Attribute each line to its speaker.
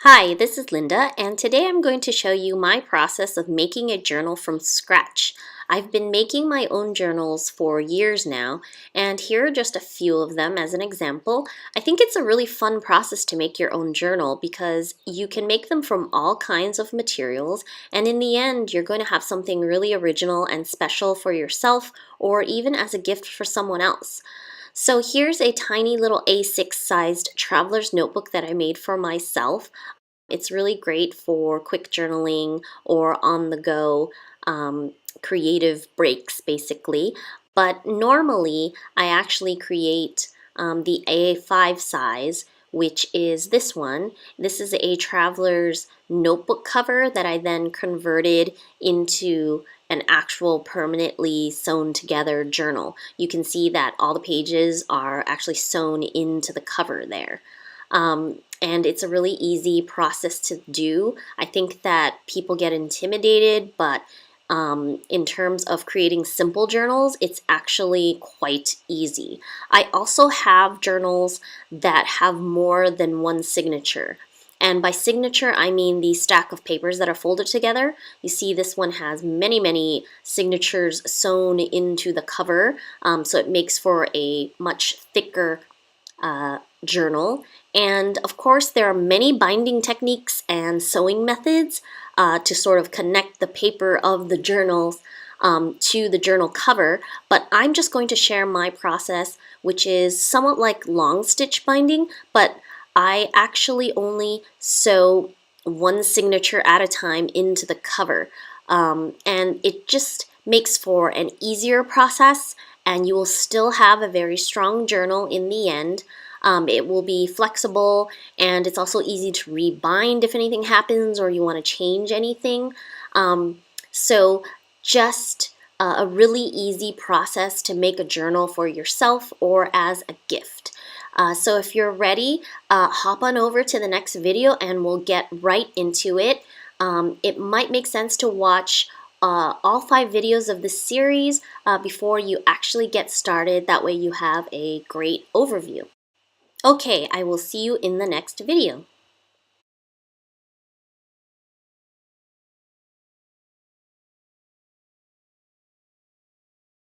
Speaker 1: Hi, this is Linda, and today I'm going to show you my process of making a journal from scratch. I've been making my own journals for years now, and here are just a few of them as an example. I think it's a really fun process to make your own journal because you can make them from all kinds of materials, and in the end, you're going to have something really original and special for yourself or even as a gift for someone else. So here's a tiny little A6 sized traveler's notebook that I made for myself. It's really great for quick journaling or on the go creative breaks, basically. But normally, I actually create the A5 size, which is this one. This is a traveler's notebook cover that I then converted into an actual permanently sewn together journal. You can see that all the pages are actually sewn into the cover there. And it's a really easy process to do. I think that people get intimidated, but in terms of creating simple journals, it's actually quite easy. I also have journals that have more than one signature. And by signature, I mean the stack of papers that are folded together. You see this one has many signatures sewn into the cover, so it makes for a much thicker journal. And of course, there are many binding techniques and sewing methods to sort of connect the paper of the journals to the journal cover, but I'm just going to share my process, which is somewhat like long stitch binding, but I actually only sew one signature at a time into the cover. And it just makes for an easier process, and you will still have a very strong journal in the end. It will be flexible, and it's also easy to rebind if anything happens or you want to change anything. So just a really easy process to make a journal for yourself or as a gift. So if you're ready, hop on over to the next video and we'll get right into it. It might make sense to watch all 5 videos of this series before you actually get started. That way you have a great overview. Okay, I will see you in the next video.